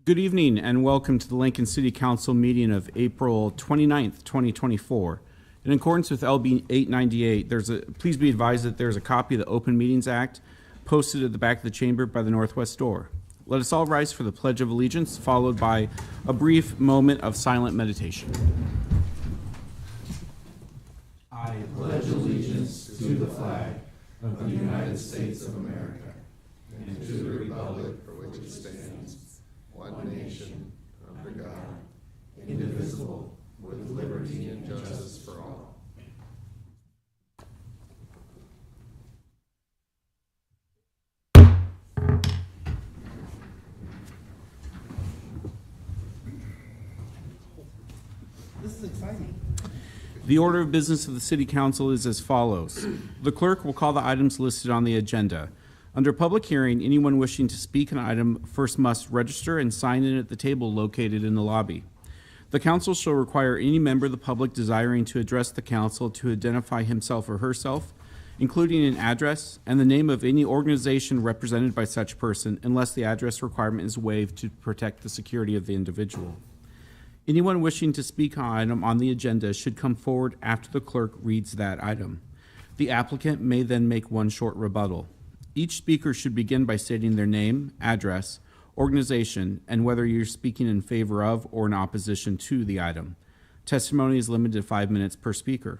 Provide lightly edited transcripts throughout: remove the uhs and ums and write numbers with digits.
Good evening and welcome to the Lincoln City Council meeting of April 29th, 2024. In accordance with LB 898, please be advised that there's a copy of the Open Meetings Act posted at the back of the chamber by the northwest door. Let us all rise for the Pledge of Allegiance, followed by a brief moment of silent meditation. I pledge allegiance to the flag of the United States of America and to the republic for which it stands, one nation, under God, indivisible, with liberty and justice for all. This is exciting. The order of business of the City Council is as follows. The clerk will call the items listed on the agenda. Under public hearing, anyone wishing to speak on an item first must register and sign in at the table located in the lobby. The council shall require any member of the public desiring to address the council to identify himself or herself, including an address and the name of any organization represented by such person, unless the address requirement is waived to protect the security of the individual. Anyone wishing to speak on an item on the agenda should come forward after the clerk reads that item. The applicant may then make one short rebuttal. Each speaker should begin by stating their name, address, organization, and whether you're speaking in favor of or in opposition to the item. Testimony is limited to 5 minutes per speaker.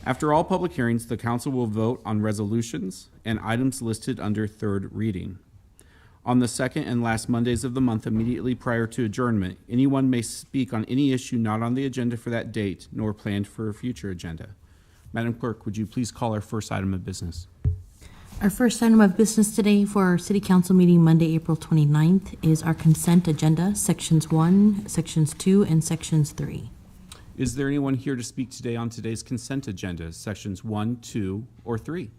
After all public hearings, the council will vote on resolutions and items listed under third reading. On the second and last Mondays of the month immediately prior to adjournment, anyone may speak on any issue not on the agenda for that date nor planned for a future agenda. Madam Clerk, would you please call our first item of business? Our first item of business today for our City Council meeting Monday, April 29th is our consent agenda, Sections 1, Sections 2, and Sections 3. Is there anyone here to speak today on today's consent agenda, Sections 1, 2, or 3?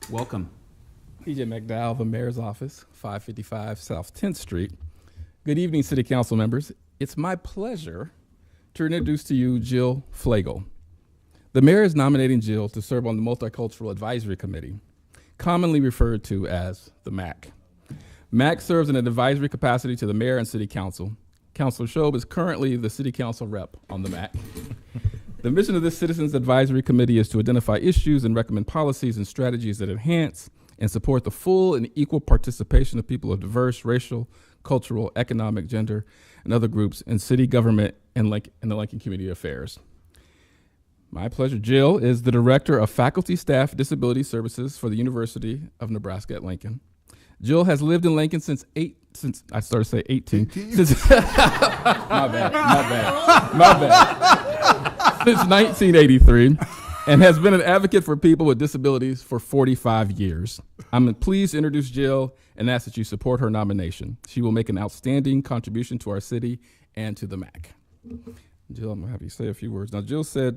Welcome. PJ McDowell, the Mayor's Office, 555 South 10th Street. Good evening, City Council members. It's my pleasure to introduce to you Jill Flagel. The Mayor is nominating Jill to serve on the Multicultural Advisory Committee, commonly referred to as the MAC. MAC serves in an advisory capacity to the Mayor and City Council. Councilor Shob is currently the City Council rep on the MAC. The mission of this Citizens Advisory Committee is to identify issues and recommend policies and strategies that enhance and support the full and equal participation of people of diverse racial, cultural, economic, gender, and other groups in city government and in the Lincoln Community Affairs. My pleasure. Jill is the Director of Faculty Staff Disability Services for the University of Nebraska at Lincoln. Jill has lived in Lincoln since I started to say 18. Since, my bad. Since 1983, and has been an advocate for people with disabilities for 45 years. I'm pleased to introduce Jill and ask that you support her nomination. She will make an outstanding contribution to our city and to the MAC. Jill, I'm gonna have you say a few words. Now, Jill said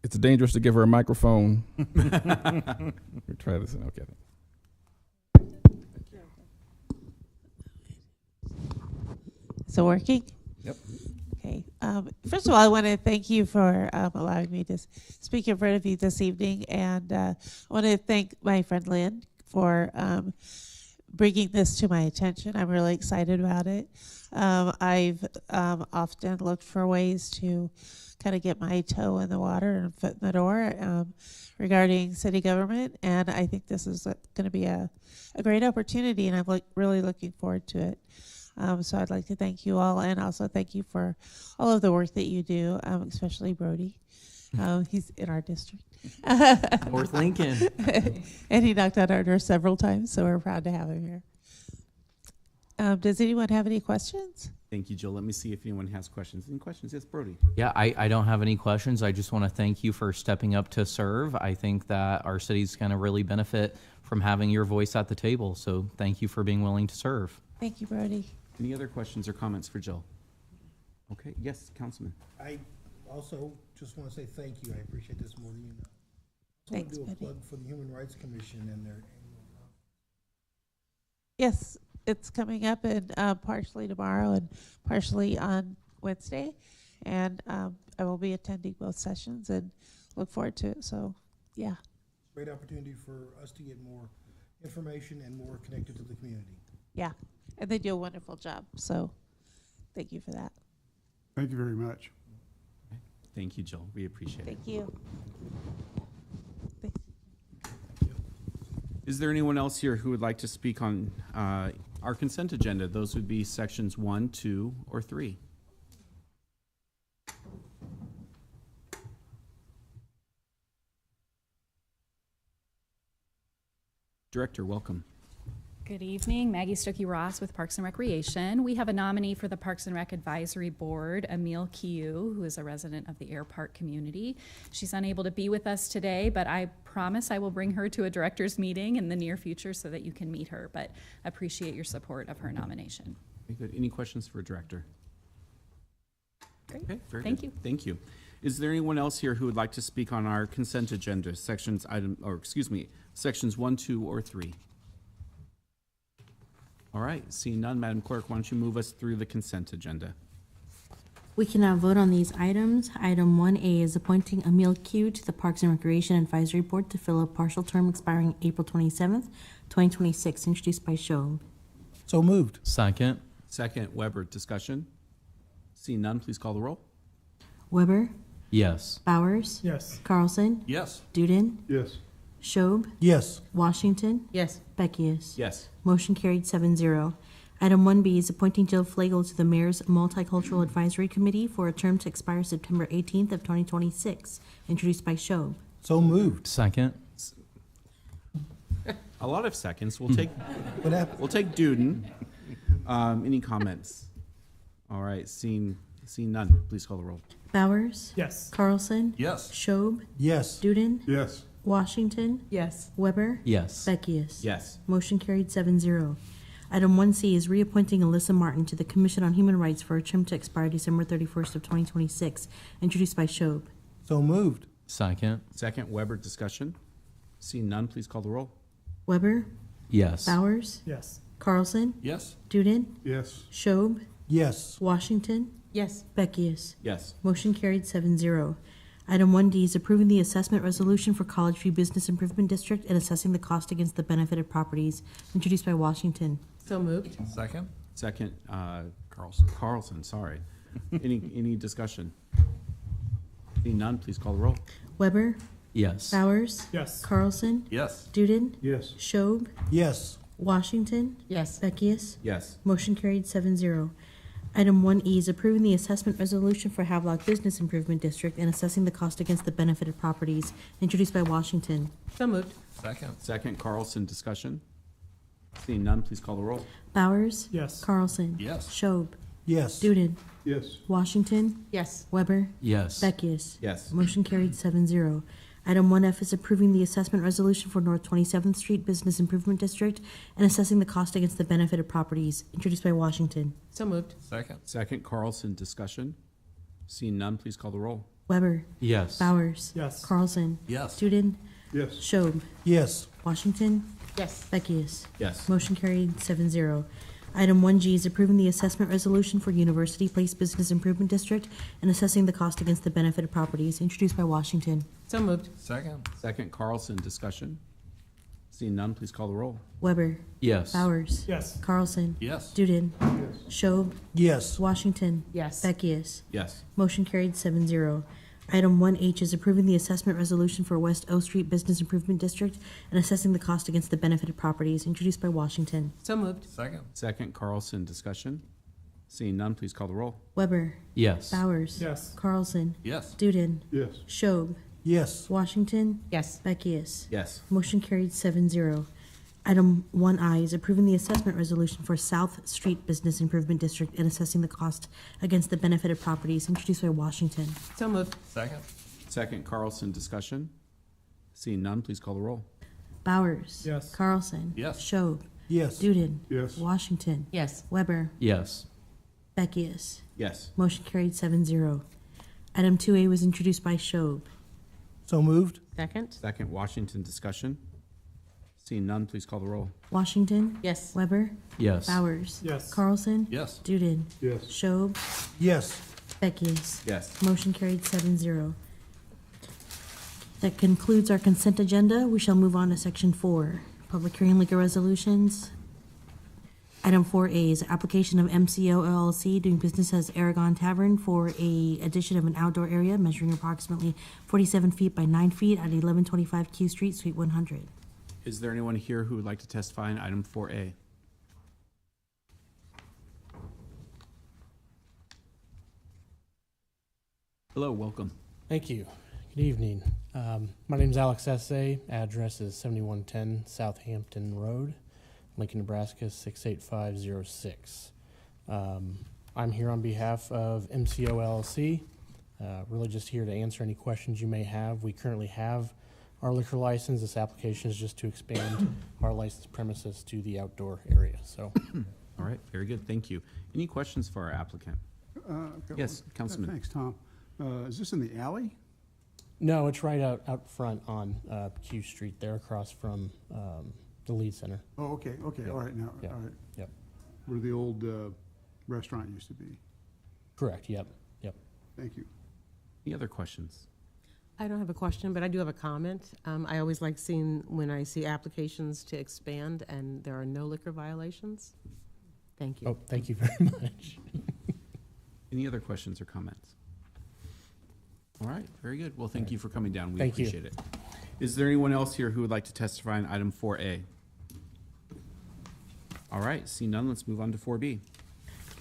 it's dangerous to give her a microphone. We'll try this. Okay. Is it working? Yep. Okay. First of all, I want to thank you for allowing me to speak in front of you this evening. And I want to thank my friend Lynn for bringing this to my attention. I'm really excited about it. I've often looked for ways to kind of get my toe in the water and foot in the door regarding city government. And I think this is going to be a great opportunity, and I'm really looking forward to it. So I'd like to thank you all, and also thank you for all of the work that you do, especially Brody. He's in our district. North Lincoln. And he knocked on our door several times, so we're proud to have him here. Does anyone have any questions? Thank you, Jill. Let me see if anyone has questions. Any questions? Yes, Brody. Yeah, I don't have any questions. I just want to thank you for stepping up to serve. I think that our city's going to really benefit from having your voice at the table. So thank you for being willing to serve. Thank you, Brody. Any other questions or comments for Jill? Okay, yes, Councilman. I also just want to say thank you. I appreciate this more than you know. I Thanks, want to do a buddy. plug for the Human Rights Commission and their annual conference. Yes, it's coming up and partially tomorrow and partially on Wednesday. And I will be attending both sessions and look forward to it. So, yeah. Great opportunity for us to get more information and more connected to the community. Yeah, and they do a wonderful job. So thank you for that. Thank you very much. Thank you, Jill. We appreciate it. Thank you. Thank- Is there anyone else here who would like to speak on our consent agenda? Those would be sections 1, 2, or 3. Director, welcome. Good evening, Maggie Stuckey Ross with Parks and Recreation. We have a nominee for the Parks and Rec Advisory Board, Emile Kiu, who is a resident of the Air Park community. She's unable to be with us today, but I promise I will bring her to a director's meeting in the near future so that you can meet her, but appreciate your support of her nomination. Very good. Any questions for Director? Great. Okay, very Thank good. you. Thank you. Is there anyone else here who would like to speak on our consent agenda, sections 1, 2, or 3? All right, seeing none, Madam Clerk, why don't you move us through the consent agenda? We can now vote on these items. Item 1A is appointing Emile Q to the Parks and Recreation Advisory Board to fill a partial term expiring April 27th, 2026, introduced by Shob. So moved. Second. Second, Weber, discussion? Seeing none, please call the roll. Weber, Yes. Bowers, Yes. Carlson, Yes. Duden, Yes. Shob, Yes. Washington, Yes. Beckius. Yes. Motion carried 7-0. Item 1B is appointing Jill Flagel to the Mayor's Multicultural Advisory Committee for a term to expire September 18th of 2026, introduced by Shob. So moved. Second. A lot of seconds. We'll take What happened? we'll take Duden. Any comments? All right, seeing none, please call the roll. Bowers, Yes. Carlson, Yes. Shob, Yes. Duden, Yes. Washington, Yes. Weber, Yes. Beckius. Yes. Motion carried 7-0. Item 1C is reappointing Alyssa Martin to the Commission on Human Rights for a term to expire December 31st of 2026, introduced by Shob. So moved. Second. Second, Weber, discussion? Seeing none, please call the roll. Weber, Yes. Bowers, Yes. Carlson, Yes. Duden, Yes. Shob, Yes. Washington, Yes. Beckius. Yes. Motion carried 7-0. Item 1D is approving the assessment resolution for College View Business Improvement District and assessing the cost against the benefited properties, introduced by Washington. So moved. Second, Carlson, sorry. Any discussion? Seeing none, please call the roll. Weber, Yes. Bowers, Yes. Carlson, Yes. Duden, Yes. Shob, Yes. Washington, Yes. Beckius. Yes. Motion carried 7-0. Item 1E is approving the assessment resolution for Havelock Business Improvement District and assessing the cost against the benefited properties, introduced by Washington. So moved. Second, Carlson, discussion? Seeing none, please call the roll. Bowers, Yes. Carlson, Yes. Shob, Yes. Duden, Yes. Washington, Yes. Weber, Yes. Beckius. Yes. Motion carried 7-0. Item 1F is approving the assessment resolution for North 27th Street Business Improvement District and assessing the cost against the benefited properties, introduced by Washington. So moved. Second, Carlson, discussion? Seeing none, please call the roll. Weber, Yes. Bowers, Yes. Carlson, Yes. Duden, Yes. Shob, Yes. Washington, Yes. Beckius. Yes. Motion carried 7-0. Item 1G is approving the assessment resolution for University Place Business Improvement District and assessing the cost against the benefited properties, introduced by Washington. So moved. Second, Carlson, discussion? Seeing none, please call the roll. Weber, Yes. Bowers, Yes. Carlson, Yes. Duden, Shob, Yes. Washington, Yes. Beckius. Yes. Motion carried 7-0. Item 1H is approving the assessment resolution for West O Street Business Improvement District and assessing the cost against the benefited properties, introduced by Washington. So moved. Second, Carlson, discussion? Seeing none, please call the roll. Weber, Yes. Bowers, Yes. Carlson, Yes. Duden, Yes. Shob, Yes. Washington, Yes. Beckius. Yes. Motion carried 7-0. Item 1I is approving the assessment resolution for South Street Business Improvement District and assessing the cost against the benefited properties, introduced by Washington. So moved. Second, Carlson, discussion? Seeing none, please call the roll. Bowers. Yes. Carlson. Yes. Shob. Yes. Duden. Yes. Washington. Yes. Weber. Yes. Beckius. Yes. Motion carried 7-0. Item 2A was introduced by Shob. So moved. Second. Second, Washington, discussion? Seeing none, please call the roll. Washington. Yes. Weber. Yes. Bowers. Yes. Carlson. Yes. Duden. Yes. Shob. Yes. Beckius. Yes. Motion carried 7-0. That concludes our consent agenda. We shall move on to section 4. Public hearing liquor resolutions. Item 4A is application of MCO LLC doing business as Aragon Tavern for a addition of an outdoor area measuring approximately 47 feet by 9 feet at 1125 Q Street, Suite 100. Is there anyone here who would like to testify on item 4A? Hello, welcome. Thank you. Good evening. My name is Alex Essay. Address is 7110 Southampton Road, Lincoln, Nebraska 68506. I'm here on behalf of MCO LLC. Really just here to answer any questions you may have. We currently have our liquor license. This application is just to expand our licensed premises to the outdoor area. So, All right, very good, thank you. Any questions for our applicant? Yes, Councilman. Thanks, Tom. Is this in the alley? no, it's right out front on Q Street there, across from the Lead Center. Oh, okay, Yep. all right, now, Yep. all right. Yep. Where the old restaurant used to be. Correct. Yep. Thank you. Any other questions? I don't have a question, but I do have a comment. I always like seeing when I see applications to expand and there are no liquor violations. Thank you. Oh, thank you very much. Any other questions or comments? All right, very good. Well, thank you for coming down. We Thank you. appreciate it. Is there anyone else here who would like to testify on item 4A? All right, seeing none, let's move on to 4B.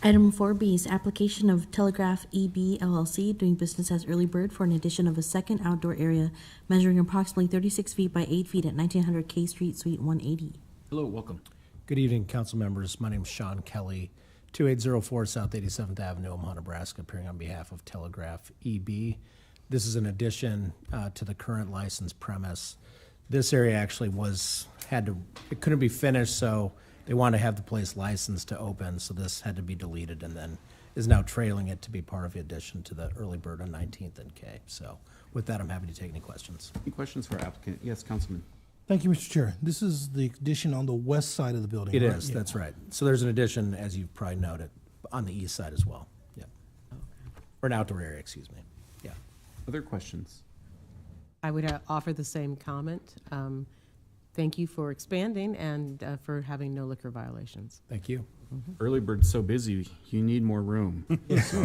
Item 4B is application of Telegraph EB LLC doing business as Early Bird for an addition of a second outdoor area measuring approximately 36 feet by 8 feet at 1900 K Street, Suite 180. Hello, welcome. Good evening, council members. My name is Sean Kelly, 2804 South 87th Avenue, Omaha, Nebraska, appearing on behalf of Telegraph EB. This is an addition to the current licensed premise. This area actually it couldn't be finished, so they wanted to have the place licensed to open, so this had to be deleted and then is now trailing it to be part of the addition to the Early Bird on 19th and K. So with that, I'm happy to take any questions. Any questions for our applicant? Yes, Councilman. Thank you, Mr. Chair. This is the addition on the west side of the building, It right? is, Yeah. that's right. So there's an addition, as you've probably noted, on the east side as well. Yeah. Or an outdoor area, excuse me. Yeah. Other questions? I would offer the same comment. Thank you for expanding and for having no liquor violations. Thank you. Early Bird's so busy, you need more room. So,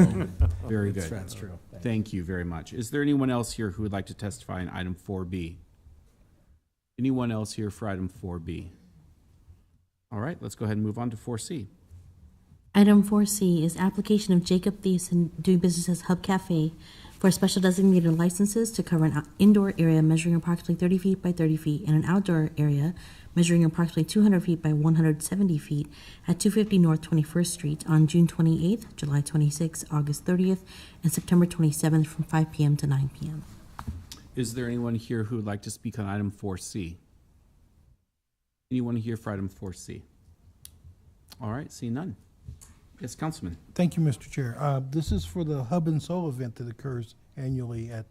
very good. That's true. Thank you very much. Is there anyone else here who would like to testify on item 4B? Anyone else here for item 4B? All right, let's go ahead and move on to 4C. Item 4C is application of Jacob Thiessen doing business as Hub Cafe for special designated licenses to cover an indoor area measuring approximately 30 feet by 30 feet and an outdoor area measuring approximately 200 feet by 170 feet at 250 North 21st Street on June 28th, July 26th, August 30th, and September 27th from 5 p.m. to 9 p.m. Is there anyone here who would like to speak on item 4C? Anyone here for item 4C? All right, seeing none. Yes, Councilman. Thank you, Mr. Chair. This is for the Hub and Soul event that occurs annually at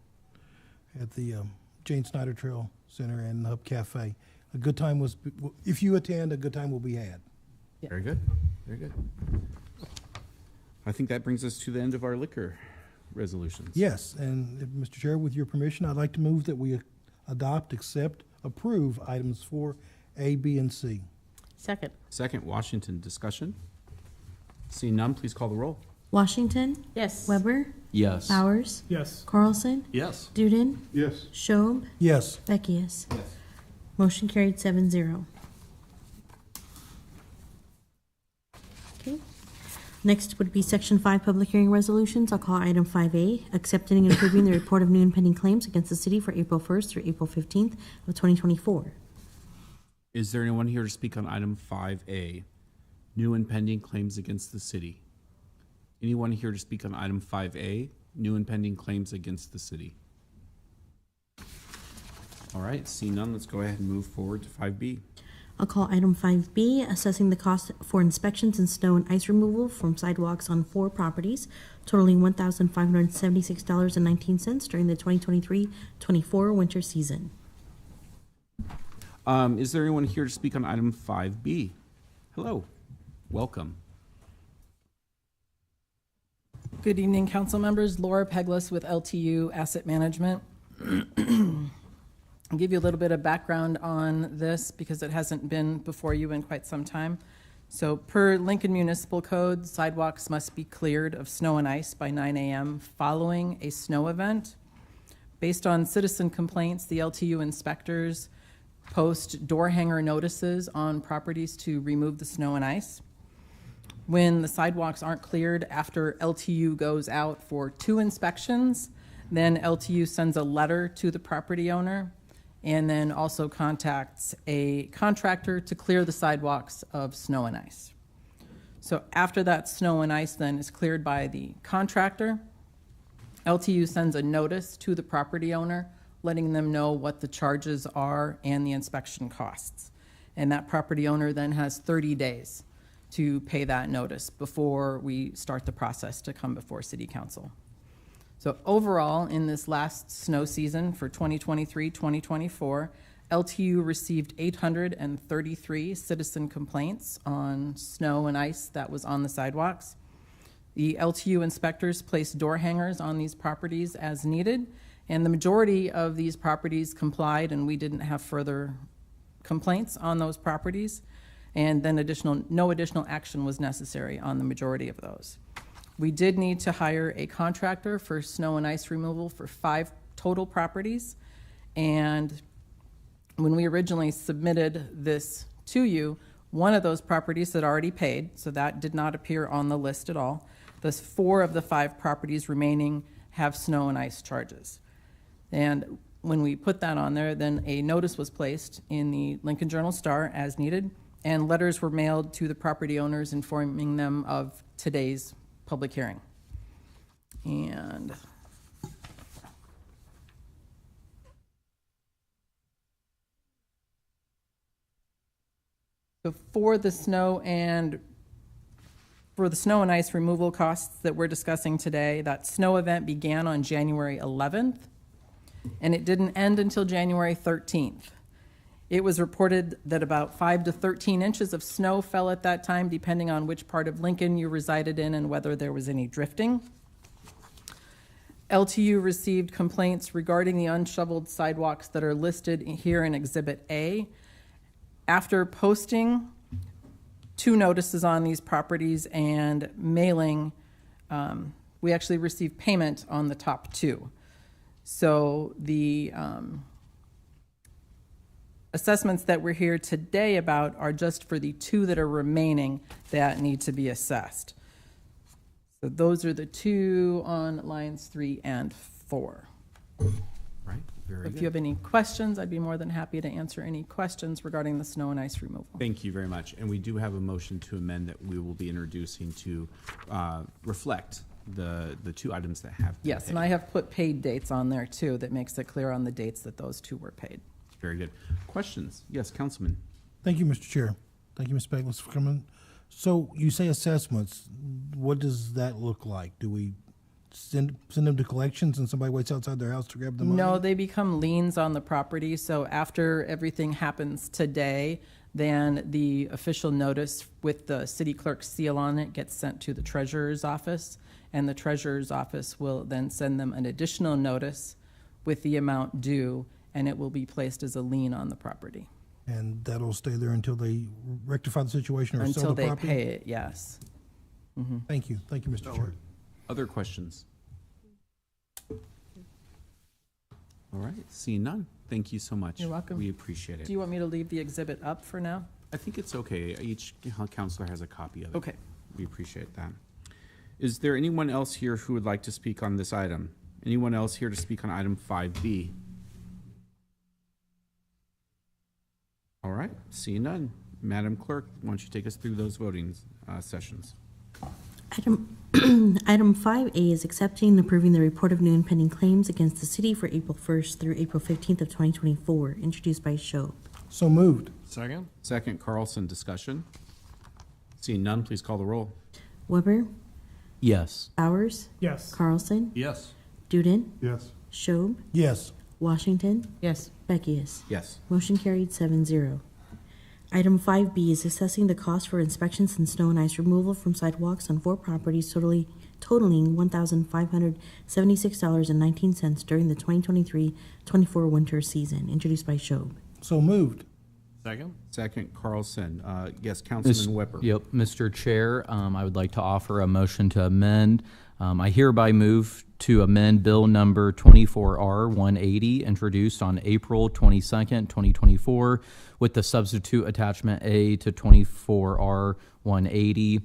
the Jane Snyder Trail Center and Hub Cafe. A good time if you attend, a good time will be had. Very good, very good. I think that brings us to the end of our liquor resolutions. Yes, and Mr. Chair, with your permission, I'd like to move that we adopt, accept, approve items 4A, B, and C. Second. Second, Washington, discussion. Seeing none, please call the roll. Washington, Yes. Weber, Yes. Bowers, Yes. Carlson, Yes. Duden, Yes. Schob, Yes. Beckius. Motion carried 7-0. Okay. Next would be Section 5 Public Hearing Resolutions. I'll call item 5A, accepting and approving the report of new and pending claims against the city for April 1st through April 15th of 2024. Is there anyone here to speak on item 5A, new and pending claims against the city? Anyone here to speak on item 5A, new and pending claims against the city? All right, seeing none, let's go ahead and move forward to 5B. I'll call item 5B, assessing the cost for inspections and snow and ice removal from sidewalks on 4 properties, totaling $1,576.19 during the 2023-24 winter season. Is there anyone here to speak on item 5B? Hello, welcome. Good evening, council members. Laura Peglis with LTU Asset Management. I'll give you a little bit of background on this because it hasn't been before you in quite some time. So per Lincoln Municipal Code, sidewalks must be cleared of snow and ice by 9 a.m. following a snow event. Based on citizen complaints, the LTU inspectors post door hanger notices on properties to remove the snow and ice. When the sidewalks aren't cleared after LTU goes out for 2 inspections, then LTU sends a letter to the property owner and then also contacts a contractor to clear the sidewalks of snow and ice. So after that snow and ice then is cleared by the contractor, LTU sends a notice to the property owner letting them know what the charges are and the inspection costs. And that property owner then has 30 days to pay that notice before we start the process to come before City Council. So overall, in this last snow season for 2023-2024, LTU received 833 citizen complaints on snow and ice that was on the sidewalks. The LTU inspectors placed door hangers on these properties as needed, and the majority of these properties complied, and we didn't have further complaints on those properties. And then no additional action was necessary on the majority of those. We did need to hire a contractor for snow and ice removal for 5 total properties. And when we originally submitted this to you, one of those properties had already paid, so that did not appear on the list at all. Thus 4 of the 5 properties remaining have snow and ice charges. And when we put that on there, then a notice was placed in the Lincoln Journal-Star as needed, and letters were mailed to the property owners informing them of today's public hearing. And so for the snow and ice removal costs that we're discussing today, that snow event began on January 11th, and it didn't end until January 13th. It was reported that about 5 to 13 inches of snow fell at that time, depending on which part of Lincoln you resided in and whether there was any drifting. LTU received complaints regarding the unshoveled sidewalks that are listed here in Exhibit A. After posting 2 notices on these properties and mailing, we actually received payment on the top 2. So the assessments that we're here today about are just for the 2 that are remaining that need to be assessed. So those are the 2 on lines 3 and 4. Right, very If good. you have any questions, I'd be more than happy to answer any questions regarding the snow and ice removal. Thank you very much. And we do have a motion to amend that we will be introducing to reflect the 2 items that have been Yes, and paid. I have put paid dates on there too, that makes it clear on the dates that those 2 were paid. Very good. Questions? Yes, Councilman. Thank you, Mr. Chair. Thank you, Ms. Beglis, for coming. So you say assessments. What does that look like? Do we send them to collections and somebody waits outside their house to grab the money? No, they become liens on the property. So after everything happens today, then the official notice with the city clerk's seal on it gets sent to the treasurer's office, and the treasurer's office will then send them an additional notice with the amount due, and it will be placed as a lien on the property. And that'll stay there until they rectify the situation or sell Until the they property? pay it, yes. Thank you. Thank you, Mr. Chair. Other questions? All right, seeing none. Thank you so much. You're welcome. We appreciate it. Do you want me to leave the exhibit up for now? I think it's okay. Each counselor has a copy of it. Okay. We appreciate that. Is there anyone else here who would like to speak on this item? Anyone else here to speak on item 5B? All right, seeing none. Madam Clerk, why don't you take us through those voting sessions? Item 5A is accepting and approving the report of new and pending claims against the city for April 1st through April 15th of 2024, introduced by Show. So moved. Second? Second, Carlson, discussion. Seeing none, please call the roll. Weber, Yes. Bowers, Yes. Carlson, Yes. Duden, Yes. Schob, Yes. Washington, Yes. Beckius. Yes. Motion carried 7-0. Item 5B is assessing the cost for inspections and snow and ice removal from sidewalks on 4 properties totaling $1,576.19 during the 2023-24 winter season, introduced by Shob. So moved. Second? Second, Carlson. Yes, Councilman Whipper. Yep, Mr. Chair, I would like to offer a motion to amend. I hereby move to amend Bill Number 24R180, introduced on April 22nd, 2024, with the substitute Attachment A to 24R180.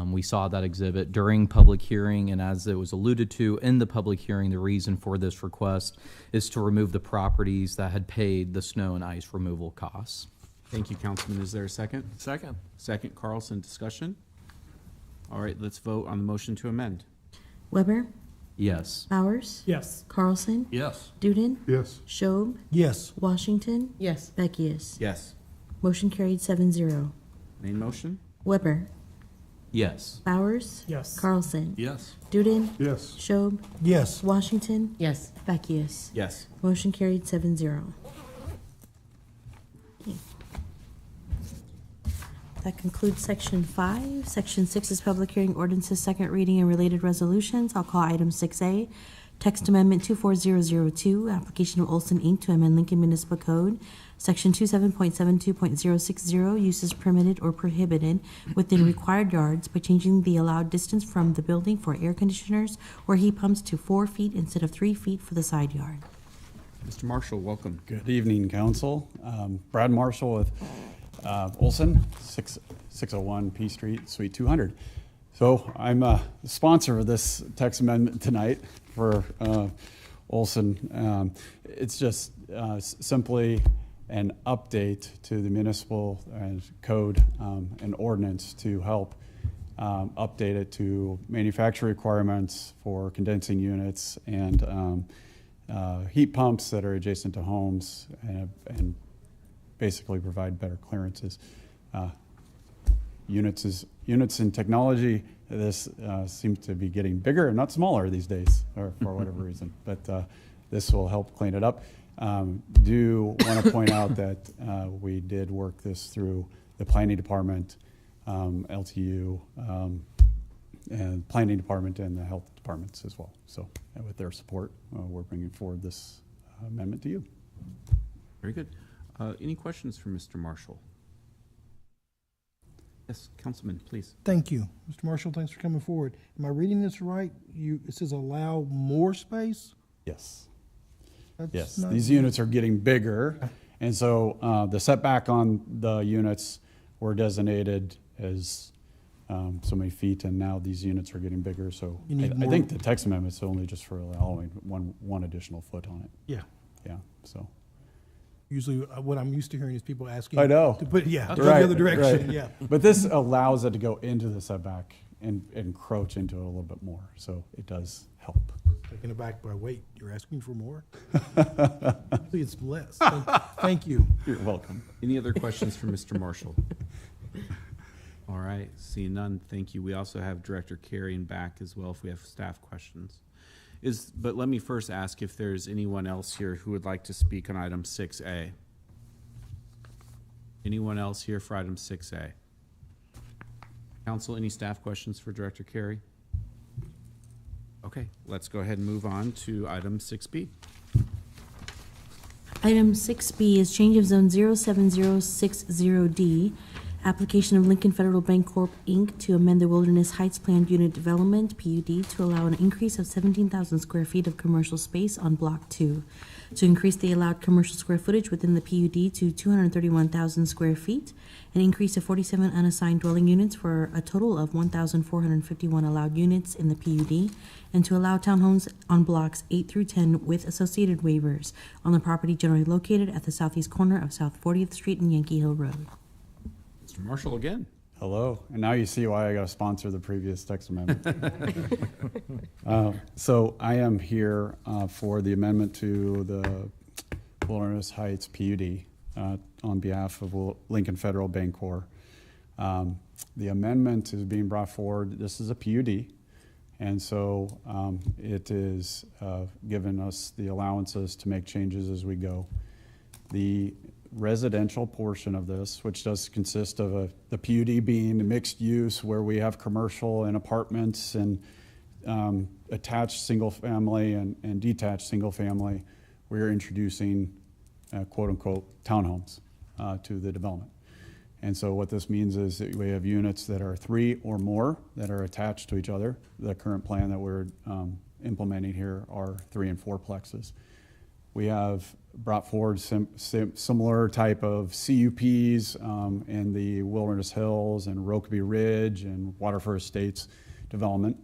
We saw that exhibit during public hearing, and as it was alluded to in the public hearing, the reason for this request is to remove the properties that had paid the snow and ice removal costs. Thank you, Councilman. Is there a second? Second. Second, Carlson. Discussion? All right, let's vote on the motion to amend. Weber, Yes. Bowers, Yes. Carlson, Yes. Duden, Yes. Shob, Yes. Washington, Yes. Beckius. Yes. Motion carried 7-0. Main motion? Weber, Yes. Bowers, Yes. Carlson, Yes. Duden, Yes. Shob, Yes. Washington, Yes. Beckius. Yes. Motion carried 7-0. That concludes section 5. Section 6 is public hearing ordinances, second reading and related resolutions. I'll call item 6A. Text Amendment 24002, application of Olson Inc. to amend Lincoln Municipal Code, Section 27.72.060, uses permitted or prohibited within required yards by changing the allowed distance from the building for air conditioners or heat pumps to 4 feet instead of 3 feet for the side yard. Mr. Marshall, welcome. Good evening, council. Brad Marshall with Olson, 601 P Street, Suite 200. So I'm the sponsor of this text amendment tonight for Olson. It's just simply an update to the municipal code and ordinance to help update it to manufacturer requirements for condensing units and heat pumps that are adjacent to homes and basically provide better clearances. Units in technology, this seems to be getting bigger and not smaller these days, or for whatever reason. But this will help clean it up. Do want to point out that we did work this through the planning department, LTU, and planning department and the health departments as well. So with their support, we're bringing forward this amendment to you. Very good. Any questions for Mr. Marshall? Yes, Councilman, please. Thank you. Mr. Marshall, thanks for coming forward. Am I reading this right? It says allow more space? Yes. That's Yes, not- these units are getting bigger, and so the setback on the units were designated as so many feet, and now these units are getting bigger, so You need I more- think the text amendment's only just for allowing one additional foot on it. Yeah. Yeah, so. Usually what I'm used to hearing is people asking. I know. To put, yeah, to go Right, the other direction, right. yeah. But this allows it to go into the setback and encroach into it a little bit more, so it does help. Taken aback by, wait, you're asking for more? Usually it's less. Thank you. You're welcome. Any other questions for Mr. Marshall? All right, seeing none, thank you. We also have Director Carrion back as well if we have staff questions. But let me first ask if there's anyone else here who would like to speak on item 6A. Anyone else here for item 6A? Council, any staff questions for Director Carey? Okay, let's go ahead and move on to item 6B. Item 6B is change of zone 07060D, application of Lincoln Federal Bank Corp., Inc. to amend the Wilderness Heights Planned Unit Development, PUD, to allow an increase of 17,000 square feet of commercial space on Block 2, to increase the allowed commercial square footage within the PUD to 231,000 square feet, an increase of 47 unassigned dwelling units for a total of 1,451 allowed units in the PUD, and to allow townhomes on blocks 8 through 10 with associated waivers on the property generally located at the southeast corner of South 40th Street and Yankee Hill Road. Mr. Marshall again. Hello, and now you see why I got to sponsor the previous text amendment. So I am here for the amendment to the Wilderness Heights PUD on behalf of Lincoln Federal Bancorp. The amendment is being brought forward. This is a PUD, and so it is given us the allowances to make changes as we go. The residential portion of this, which does consist of the PUD being a mixed use where we have commercial and apartments and attached single family and detached single family, we're introducing quote unquote townhomes to the development. And so what this means is that we have units that are 3 or more that are attached to each other. The current plan that we're implementing here are 3 and 4 plexes. We have brought forward similar type of CUPs in the Wilderness Hills and Rokeby Ridge and Waterford Estates development,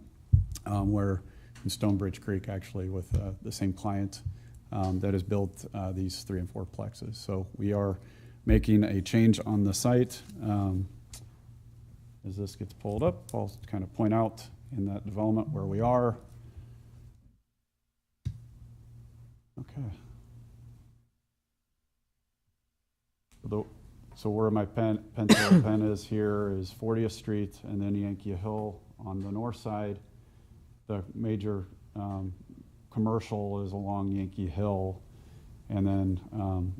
where in Stonebridge Creek, actually, with the same client that has built these 3 and 4 plexes. So we are making a change on the site. As this gets pulled up, I'll kind of point out in that development where we are. Okay. So where my pencil pen is here is 40th Street and then Yankee Hill on the north side. The major commercial is along Yankee Hill, and then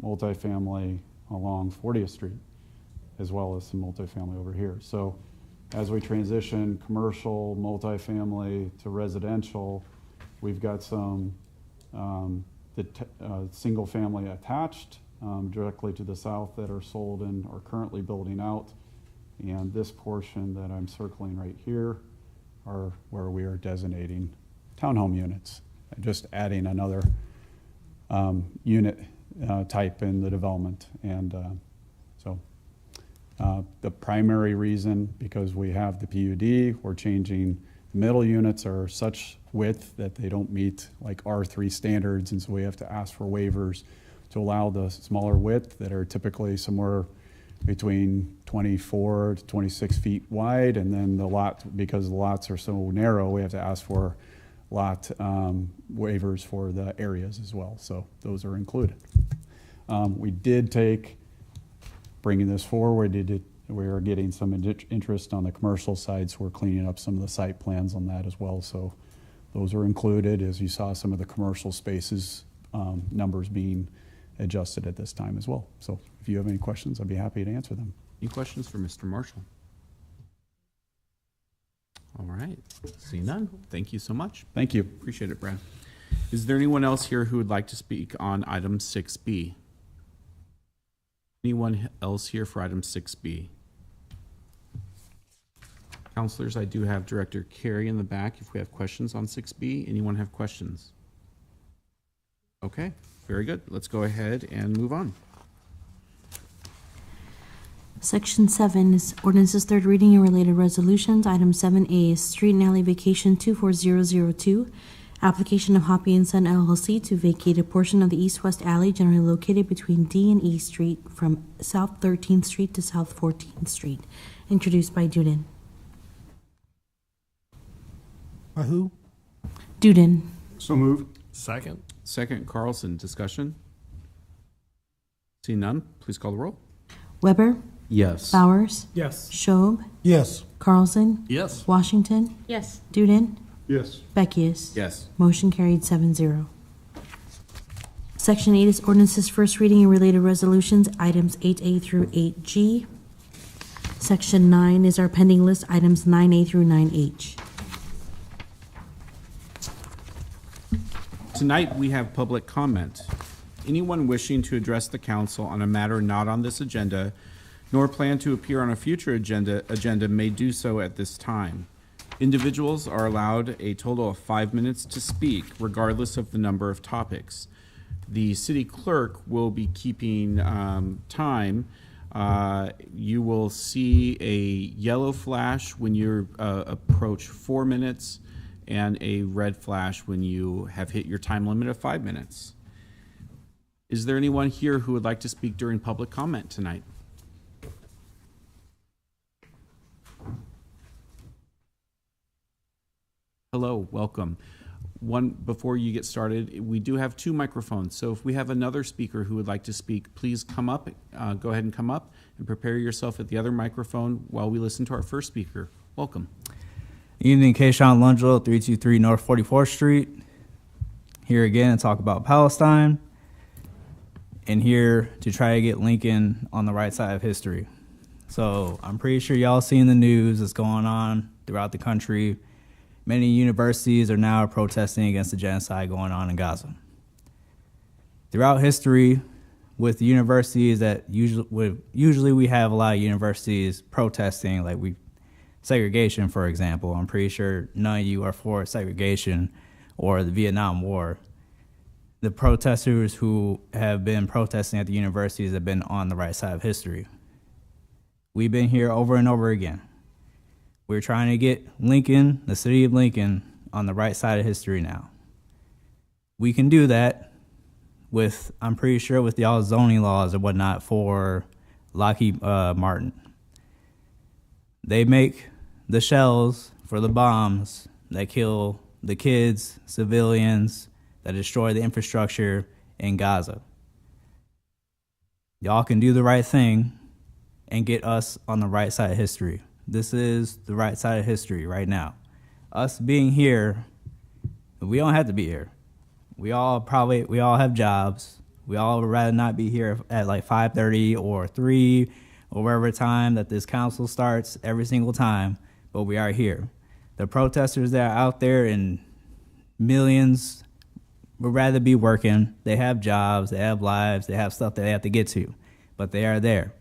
multifamily along 40th Street, as well as some multifamily over here. So as we transition commercial, multifamily to residential, we've got some single family attached directly to the south that are sold and are currently building out. And this portion that I'm circling right here are where we are designating townhome units, just adding another unit type in the development. And so the primary reason, because we have the PUD, we're changing the middle units are such width that they don't meet like R3 standards, and so we have to ask for waivers to allow the smaller width that are typically somewhere between 24 to 26 feet wide, and then the lot, because the lots are so narrow, we have to ask for lot waivers for the areas as well. So those are included. We did take, bringing this forward, we are getting some interest on the commercial side, so we're cleaning up some of the site plans on that as well. So those are included, as you saw some of the commercial spaces numbers being adjusted at this time as well. So if you have any questions, I'd be happy to answer them. Any questions for Mr. Marshall? All right, see none. Thank you so much. Thank you. Appreciate it, Brad. Is there anyone else here who would like to speak on item 6B? Anyone else here for item 6B? Counselors, I do have Director Carey in the back if we have questions on 6B. Anyone have questions? Okay, very good. Let's go ahead and move on. Section 7 is ordinance's third reading and related resolutions. Item 7A is Street and Alley Vacation 24002. Application of Hoppy and Son LLC to vacate a portion of the east-west alley generally located between D and E Street from South 13th Street to South 14th Street. Introduced by Duden. By who? Duden. So moved. Second. Second, Carlson. Discussion? See none, please call the roll. Weber. Yes. Bowers. Yes. Schob. Yes. Carlson. Yes. Washington. Yes. Duden. Yes. Beckius. Yes. Motion carried 7-0. Section 8 is ordinance's first reading and related resolutions, items 8A through 8G. Section 9 is our pending list, items 9A through 9H. Tonight, we have public comment. Anyone wishing to address the council on a matter not on this agenda, nor plan to appear on a future agenda may do so at this time. Individuals are allowed a total of 5 minutes to speak, regardless of the number of topics. The city clerk will be keeping time. You will see a yellow flash when you approach 4 minutes and a red flash when you have hit your time limit of 5 minutes. Is there anyone here who would like to speak during public comment tonight? Hello, welcome. Before you get started, we do have 2 microphones, so if we have another speaker who would like to speak, please come up, go ahead and come up and prepare yourself at the other microphone while we listen to our first speaker. Welcome. Evening, Kayshawn Lungelo, 323 North 44th Street. Here again to talk about Palestine. and here to try to get Lincoln on the right side of history. So I'm pretty sure y'all seen the news that's going on throughout the country. Many universities are now protesting against the genocide going on in Gaza. Throughout history, with universities that usually we have a lot of universities protesting, like segregation, for example. I'm pretty sure none of you are for segregation or the Vietnam War. The protesters who have been protesting at the universities have been on the right side of history. We've been here over and over again. We're trying to get Lincoln, the city of Lincoln, on the right side of history now. We can do that with, I'm pretty sure, with y'all zoning laws and whatnot for Lockheed Martin. They make the shells for the bombs that kill the kids, civilians, that destroy the infrastructure in Gaza. Y'all can do the right thing and get us on the right side of history. This is the right side of history right now. Us being here, we don't have to be here. We all have jobs. We all would rather not be here at like 5:30 or 3 or whatever time that this council starts every single time, but we are here. The protesters that are out there in millions would rather be working. They have jobs, they have lives, they have stuff that they have to get to, but they are there.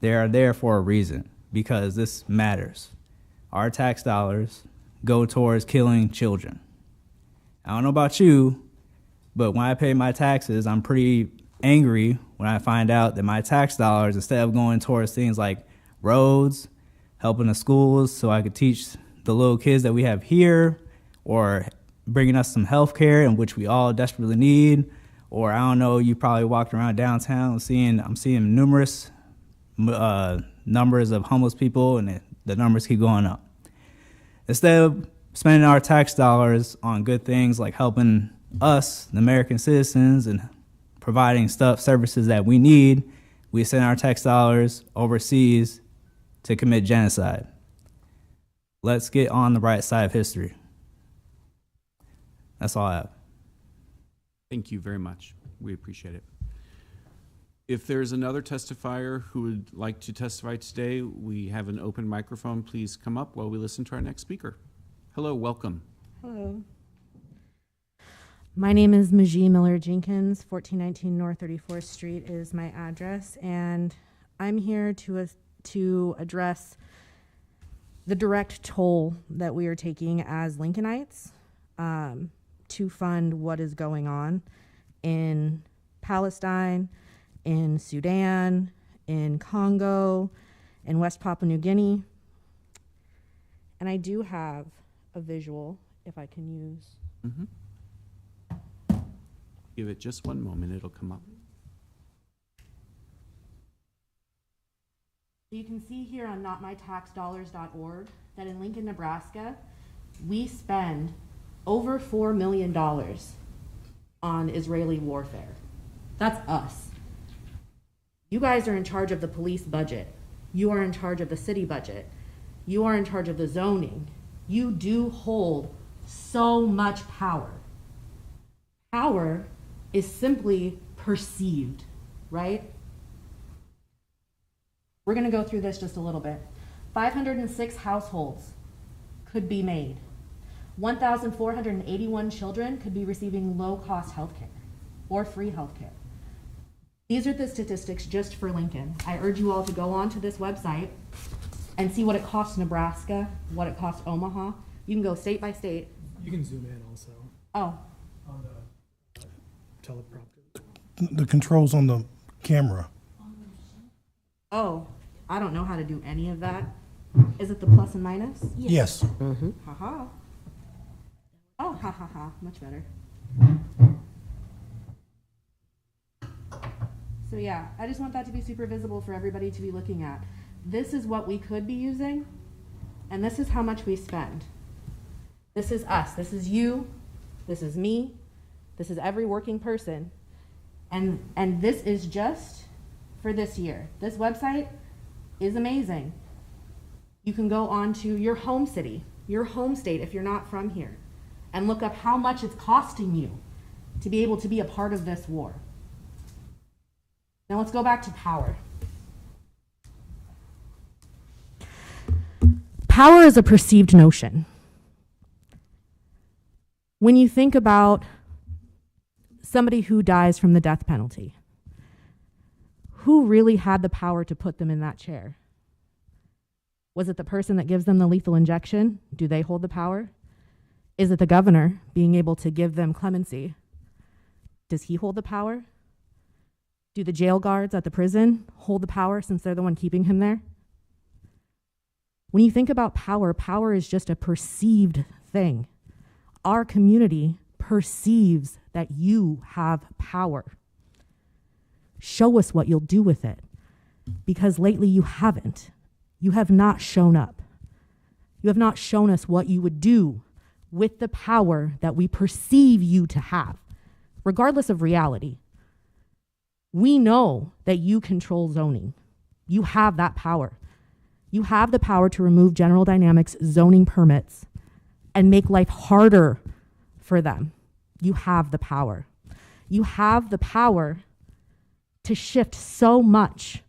They are there for a reason, because this matters. Our tax dollars go towards killing children. I don't know about you, but when I pay my taxes, I'm pretty angry when I find out that my tax dollars, instead of going towards things like roads, helping the schools so I could teach the little kids that we have here, or bringing us some health care, in which we all desperately need, or I don't know, you probably walked around downtown I'm seeing numerous numbers of homeless people, and the numbers keep going up. Instead of spending our tax dollars on good things like helping us, the American citizens, and providing services that we need, we send our tax dollars overseas to commit genocide. Let's get on the right side of history. That's all I have. Thank you very much. We appreciate it. If there's another testifier who would like to testify today, we have an open microphone. Please come up while we listen to our next speaker. Hello, welcome. Hello. My name is Majee Miller Jenkins. 1419 North 34th Street is my address, and I'm here to address the direct toll that we are taking as Lincolnites to fund what is going on in Palestine, in Sudan, in Congo, in West Papua New Guinea. And I do have a visual, if I can use. Mm-hmm. Give it just one moment, it'll come up. You can see here on notmytaxdollars.org that in Lincoln, Nebraska, we spend over $4 million on Israeli warfare. That's us. You guys are in charge of the police budget. You are in charge of the city budget. You are in charge of the zoning. You do hold so much power. Power is simply perceived, right? We're going to go through this just a little bit. 506 households could be made. 1,481 children could be receiving low-cost health care or free health care. These are the statistics just for Lincoln. I urge you all to go on to this website and see what it costs Nebraska, what it costs Omaha. You can go state by state. You can zoom in also. Oh. On the teleprompter. The controls on the camera. Oh, I don't know how to do any of that. Is it the plus and minus? Yes. Mm-hmm. Ha-ha. Oh, ha-ha-ha. Much better. So yeah, I just want that to be super visible for everybody to be looking at. This is what we could be using, and this is how much we spend. This is us. This is you. This is me. This is every working person. And this is just for this year. This website is amazing. You can go on to your home city, your home state if you're not from here, and look up how much it's costing you to be able to be a part of this war. Now let's go back to power. Power is a perceived notion. When you think about somebody who dies from the death penalty, who really had the power to put them in that chair? Was it the person that gives them the lethal injection? Do they hold the power? Is it the governor being able to give them clemency? Does he hold the power? Do the jail guards at the prison hold the power since they're the one keeping him there? When you think about power, power is just a perceived thing. Our community perceives that you have power. Show us what you'll do with it, because lately you haven't. You have not shown up. You have not shown us what you would do with the power that we perceive you to have, regardless of reality. We know that you control zoning. You have that power. You have the power to remove General Dynamics zoning permits and make life harder for them. You have the power. You have the power to shift so much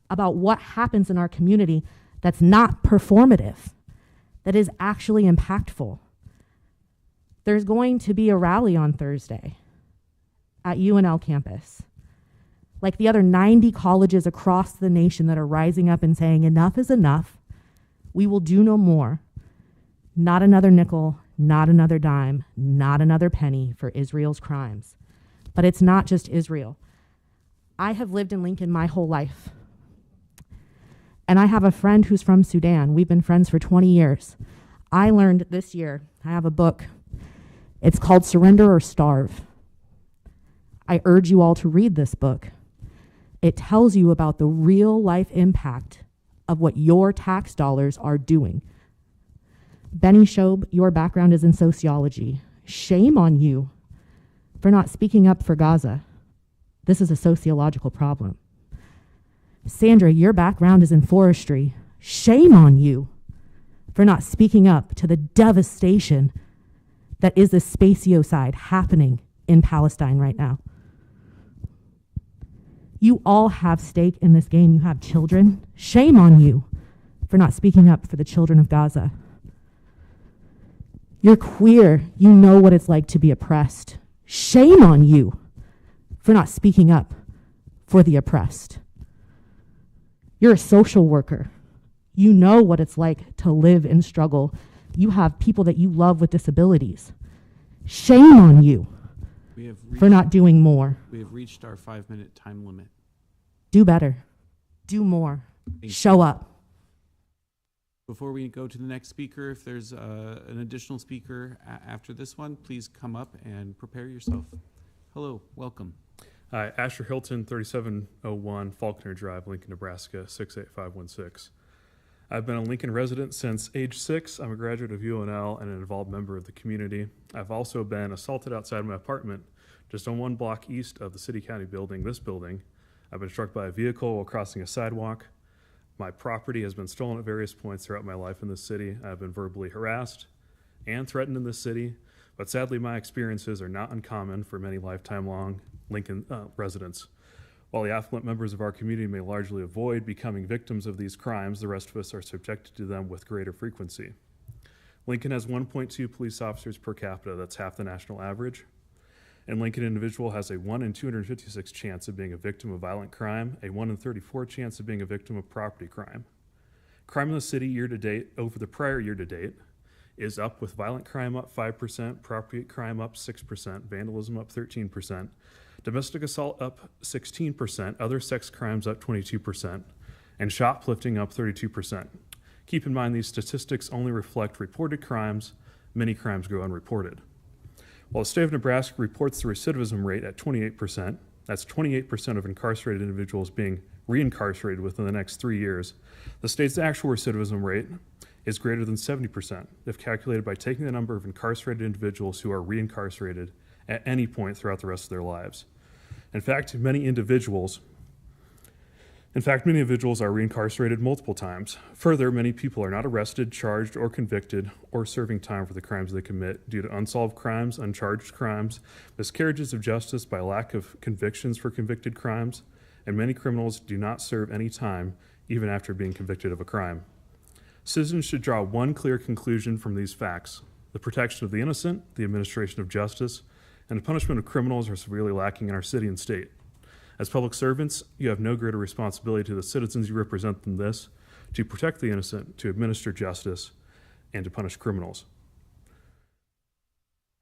about what happens in our community that's not performative, that is actually impactful. There's going to be a rally on Thursday at UNL campus. Like the other 90 colleges across the nation that are rising up and saying, enough is enough. We will do no more. Not another nickel, not another dime, not another penny for Israel's crimes. But it's not just Israel. I have lived in Lincoln my whole life. And I have a friend who's from Sudan. We've been friends for 20 years. I learned this year, I have a book. It's called Surrender or Starve. I urge you all to read this book. It tells you about the real life impact of what your tax dollars are doing. Benny Shobe, your background is in sociology. Shame on you for not speaking up for Gaza. This is a sociological problem. Sandra, your background is in forestry. Shame on you for not speaking up to the devastation that is the spatiocide happening in Palestine right now. You all have stake in this game. You have children. Shame on you for not speaking up for the children of Gaza. You're queer. You know what it's like to be oppressed. Shame on you for not speaking up for the oppressed. You're a social worker. You know what it's like to live and struggle. You have people that you love with disabilities. Shame on you for not doing more. We have reached our 5-minute time limit. Do better. Do more. Show up. Before we go to the next speaker, if there's an additional speaker after this one, please come up and prepare yourself. Hello, welcome. Hi, Asher Hilton, 3701 Faulkner Drive, Lincoln, Nebraska, 68516. I've been a Lincoln resident since age 6. I'm a graduate of UNL and an involved member of the community. I've also been assaulted outside my apartment, just on 1 block east of the City County building, this building. I've been struck by a vehicle while crossing a sidewalk. My property has been stolen at various points throughout my life in this city. I've been verbally harassed and threatened in this city, but sadly my experiences are not uncommon for many lifetime-long Lincoln residents. While the affluent members of our community may largely avoid becoming victims of these crimes, the rest of us are subjected to them with greater frequency. Lincoln has 1.2 police officers per capita. That's half the national average. And Lincoln individual has a 1 in 256 chance of being a victim of violent crime, a 1 in 34 chance of being a victim of property crime. Crime in the city year to date, over the prior year to date, is up, with violent crime up 5%, property crime up 6%, vandalism up 13%, domestic assault up 16%, other sex crimes up 22%, and shoplifting up 32%. Keep in mind these statistics only reflect reported crimes. Many crimes go unreported. While the state of Nebraska reports the recidivism rate at 28%, that's 28% of incarcerated individuals being reincarcerated within the next 3 years, the state's actual recidivism rate is greater than 70% if calculated by taking the number of incarcerated individuals who are reincarcerated at any point throughout the rest of their lives. In fact, many individuals are reincarcerated multiple times. Further, many people are not arrested, charged, or convicted, or serving time for the crimes they commit due to unsolved crimes, uncharged crimes, miscarriages of justice by lack of convictions for convicted crimes, and many criminals do not serve any time even after being convicted of a crime. Citizens should draw one clear conclusion from these facts. The protection of the innocent, the administration of justice, and the punishment of criminals are severely lacking in our city and state. As public servants, you have no greater responsibility to the citizens you represent than this, to protect the innocent, to administer justice, and to punish criminals.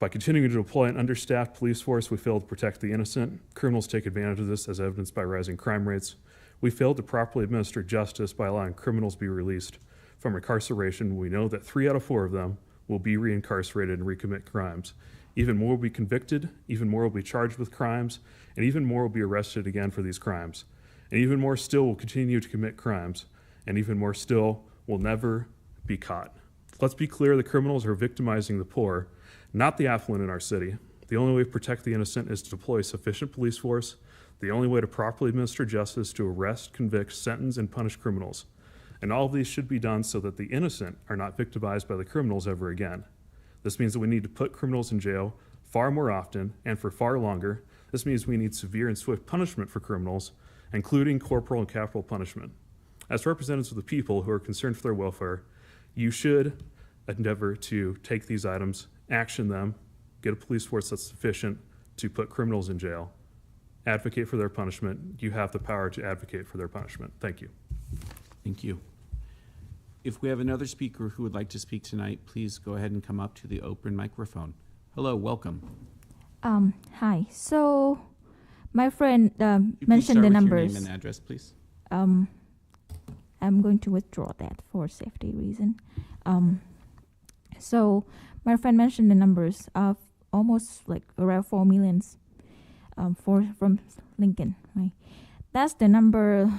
By continuing to deploy an understaffed police force, we fail to protect the innocent. Criminals take advantage of this, as evidenced by rising crime rates. We failed to properly administer justice by allowing criminals to be released from incarceration. We know that 3 out of 4 of them will be reincarcerated and recommit crimes. Even more will be convicted, even more will be charged with crimes, and even more will be arrested again for these crimes. And even more still will continue to commit crimes, and even more still will never be caught. Let's be clear, the criminals are victimizing the poor, not the affluent in our city. The only way to protect the innocent is to deploy a sufficient police force. The only way to properly administer justice is to arrest, convict, sentence, and punish criminals. And all of these should be done so that the innocent are not victimized by the criminals ever again. This means that we need to put criminals in jail far more often and for far longer. This means we need severe and swift punishment for criminals, including corporal and capital punishment. As representatives of the people who are concerned for their welfare, you should endeavor to take these items, action them, get a police force that's sufficient to put criminals in jail, advocate for their punishment. You have the power to advocate for their punishment. Thank you. Thank you. If we have another speaker who would like to speak tonight, please go ahead and come up to the open microphone. Hello, welcome. Hi. So, my friend You please mentioned start the with numbers. Your name and address, please. I'm going to withdraw that for safety reason. So, my friend mentioned the numbers of almost like around 4 million from Lincoln, right? That's the number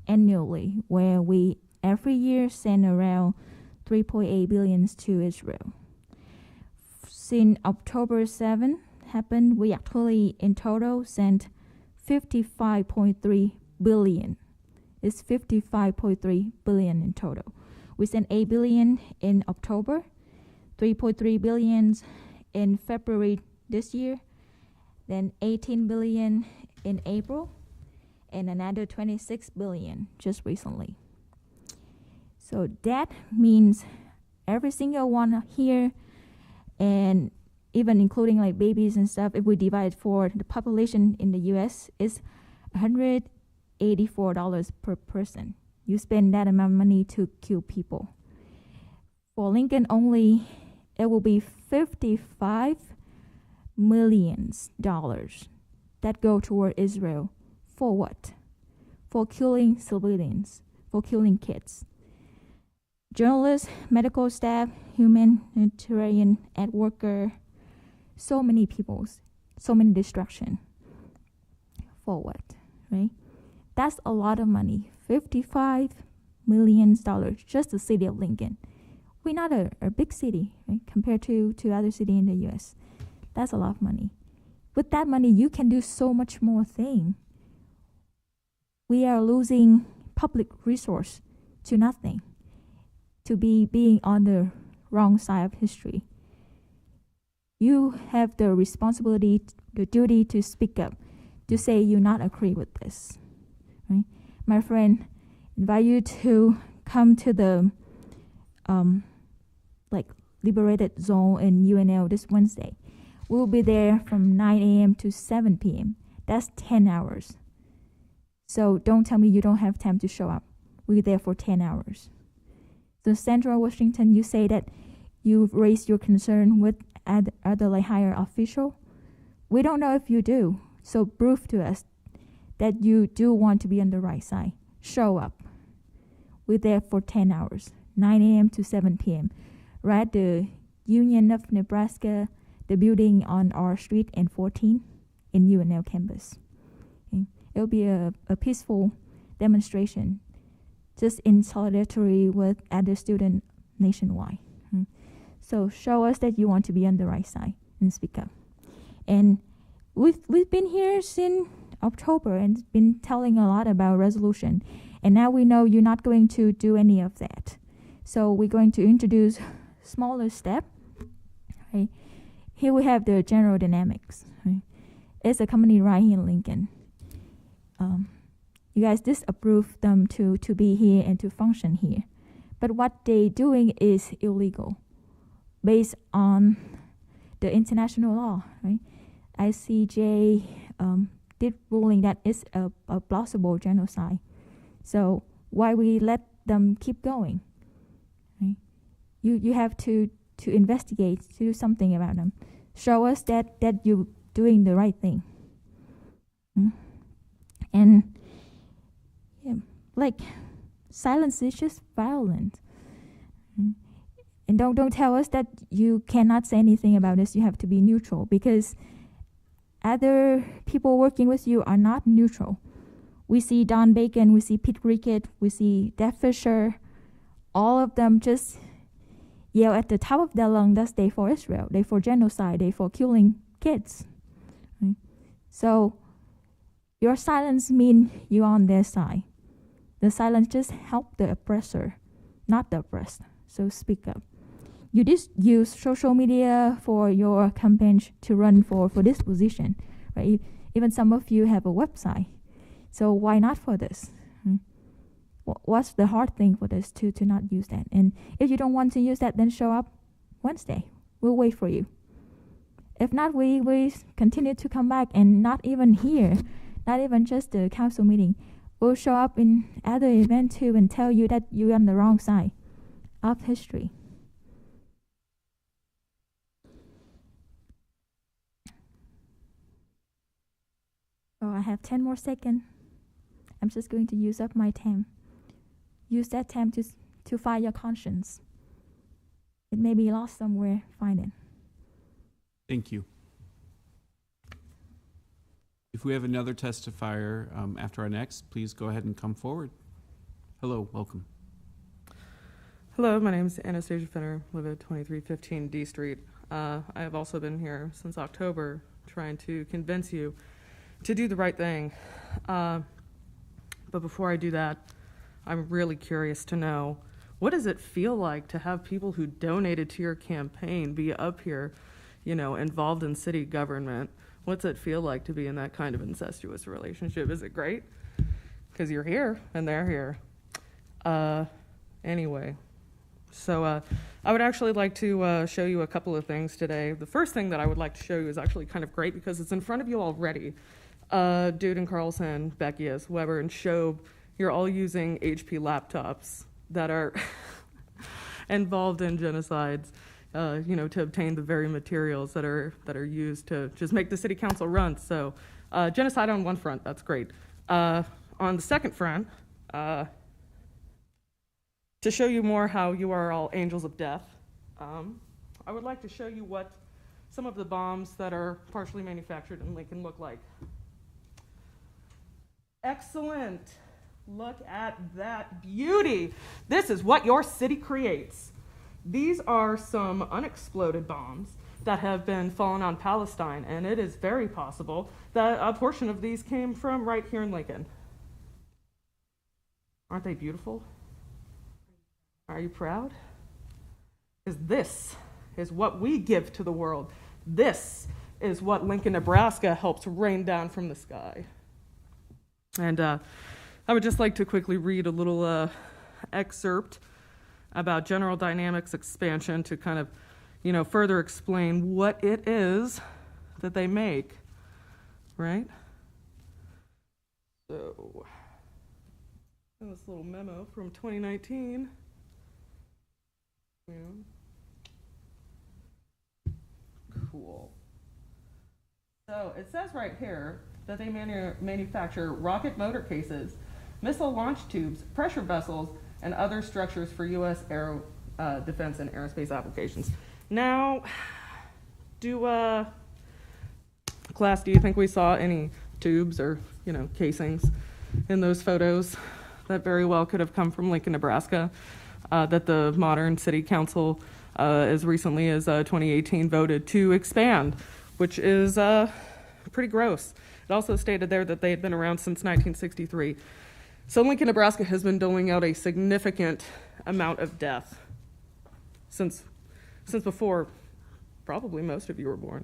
annually where we every year send around 3.8 billion to Israel. Since October 7 happened, we actually in total sent 55.3 billion. It's 55.3 billion in total. We sent 8 billion in October, 3.3 billion in February this year, then 18 billion in April, and another 26 billion just recently. So that means every single one here, and even including like babies and stuff, if we divide for the population in the US, is $184 per person. You spend that amount of money to kill people. For Lincoln only, it will be $55 million that go toward Israel. For what? For killing civilians, for killing kids. Journalists, medical staff, humanitarian aid worker, so many people, so many destruction. For what, right? That's a lot of money. $55 million, just the city of Lincoln. We're not a big city, right, compared to other cities in the U.S. That's a lot of money. With that money, you can do so much more thing. We are losing public resource to nothing, to being on the wrong side of history. You have the responsibility, the duty to speak up, to say you not agree with this. Right? My friend, invite you to come to the liberated zone in UNL this Wednesday. We'll be there from 9 a.m. to 7 p.m. That's 10 hours. So don't tell me you don't have time to show up. We're there for 10 hours. So Central Washington, you say that you've raised your concern with other higher official. We don't know if you do. So prove to us that you do want to be on the right side. Show up. We're there for 10 hours, 9 a.m. to 7 p.m. Right at the Union of Nebraska, the building on R Street and 14 in UNL campus. Okay? It'll be a peaceful demonstration, just in solidarity with other students nationwide. So show us that you want to be on the right side and speak up. And we've been here since October and been telling a lot about resolution. And now we know you're not going to do any of that. So we're going to introduce smaller step. Right? Here we have the General Dynamics. Right? It's a company right here in Lincoln. You guys disapprove them to be here and to function here. But what they doing is illegal based on the international law, right? ICJ did ruling that it's a plausible genocide. So why we let them keep going? Right? You have to investigate, to do something about them. Show us that you're doing the right thing. And yeah, like silence is just violent. And don't tell us that you cannot say anything about this. You have to be neutral, because other people working with you are not neutral. We see Don Bacon, we see Pete Rickett, we see Deb Fisher. All of them just yell at the top of their lungs that they for Israel, they for genocide, they for killing kids. Right? So your silence means you're on their side. The silence just help the oppressor, not the oppressed. So speak up. You just use social media for your campaign to run for this position, right? Even some of you have a website. So why not for this? What's the hard thing for this to not use that? And if you don't want to use that, then show up Wednesday. We'll wait for you. If not, we continue to come back, and not even here, not even just the council meeting. We'll show up in other event too and tell you that you're on the wrong side of history. Oh, I have 10 more seconds. I'm just going to use up my time. Use that time to find your conscience. It may be lost somewhere. Find it. Thank you. If we have another testifier after our next, please go ahead and come forward. Hello, welcome. Hello, my name is Anastasia Finner, live at 2315 D Street. I have also been here since October trying to convince you to do the right thing. But before I do that, I'm really curious to know, what does it feel like to have people who donated to your campaign be up here, involved in city government? What's it feel like to be in that kind of incestuous relationship? Is it great? Because you're here and they're here. Anyway, so I would actually like to show you a couple of things today. The first thing that I would like to show you is actually kind of great because it's in front of you already. Dude and Carlson, Beckius, Weber, and Shobe, you're all using HP laptops that are involved in genocides, to obtain the very materials that are used to just make the city council run. So genocide on one front, that's great. On the second front, to show you more how you are all angels of death, I would like to show you what some of the bombs that are partially manufactured in Lincoln look like. Excellent. Look at that beauty. This is what your city creates. These are some unexploded bombs that have been fallen on Palestine, and it is very possible that a portion of these came from right here in Lincoln. Aren't they beautiful? Are you proud? Because this is what we give to the world. This is what Lincoln, Nebraska helps rain down from the sky. And I would just like to quickly read a little excerpt about General Dynamics expansion to kind of, further explain what it is that they make, right? So, this little memo from 2019. Yeah. Cool. So it says right here that they manufacture rocket motor cases, missile launch tubes, pressure vessels, and other structures for U.S. aero defense and aerospace applications. Now, class, do you think we saw any tubes or, casings in those photos that very well could have come from Lincoln, Nebraska, that the modern city council, as recently as 2018, voted to expand, which is pretty gross. It also stated there that they had been around since 1963. So Lincoln, Nebraska has been doling out a significant amount of death since before probably most of you were born.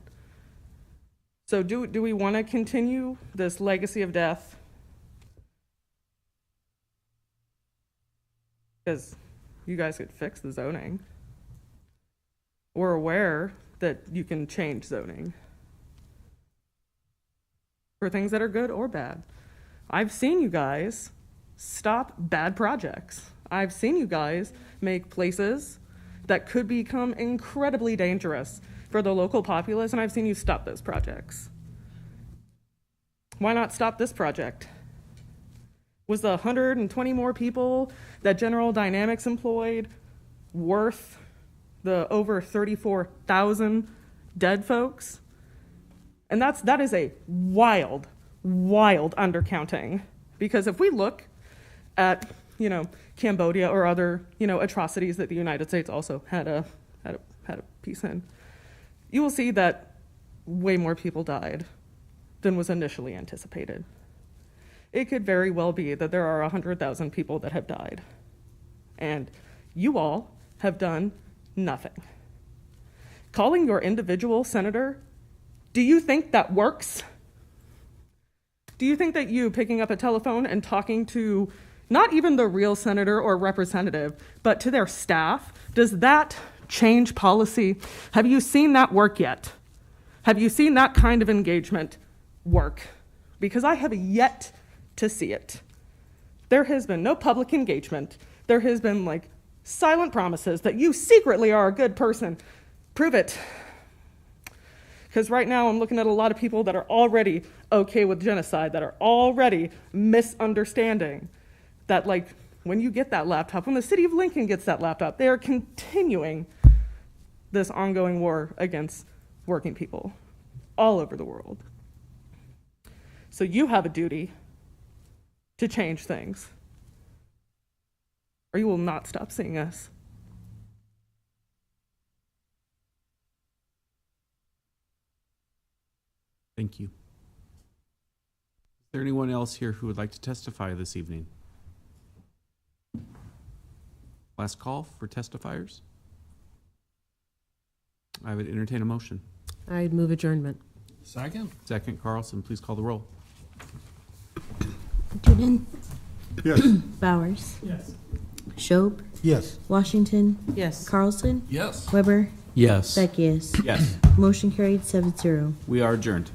So do we want to continue this legacy of death? because you guys could fix the zoning. We're aware that you can change zoning for things that are good or bad. I've seen you guys stop bad projects. I've seen you guys make places that could become incredibly dangerous for the local populace, and I've seen you stop those projects. Why not stop this project? Was the 120 more people that General Dynamics employed worth the over 34,000 dead folks? And that is a wild, wild undercounting. Because if we look at, Cambodia or other, atrocities that the United States also had a piece in, you will see that way more people died than was initially anticipated. It could very well be that there are 100,000 people that have died. And you all have done nothing. Calling your individual senator, do you think that works? Do you think that you picking up a telephone and talking to not even the real senator or representative, but to their staff, does that change policy? Have you seen that work yet? Have you seen that kind of engagement work? Because I have yet to see it. There has been no public engagement. There has been silent promises that you secretly are a good person. Prove it. Because right now I'm looking at a lot of people that are already okay with genocide, that are already misunderstanding that when you get that laptop, when the city of Lincoln gets that laptop, they are continuing this ongoing war against working people all over the world. So you have a duty to change things, or you will not stop seeing us. Thank you. Is there anyone else here who would like to testify this evening? Last call for testifiers. I would entertain a motion. I'd move adjournment. Second. Second, Carlson, please call the roll. Duden. Yes. Bowers. Yes. Schob. Yes. Washington. Yes. Carlson. Yes. Weber. Yes. Beckius. Yes. Motion carried 7-0. We are adjourned.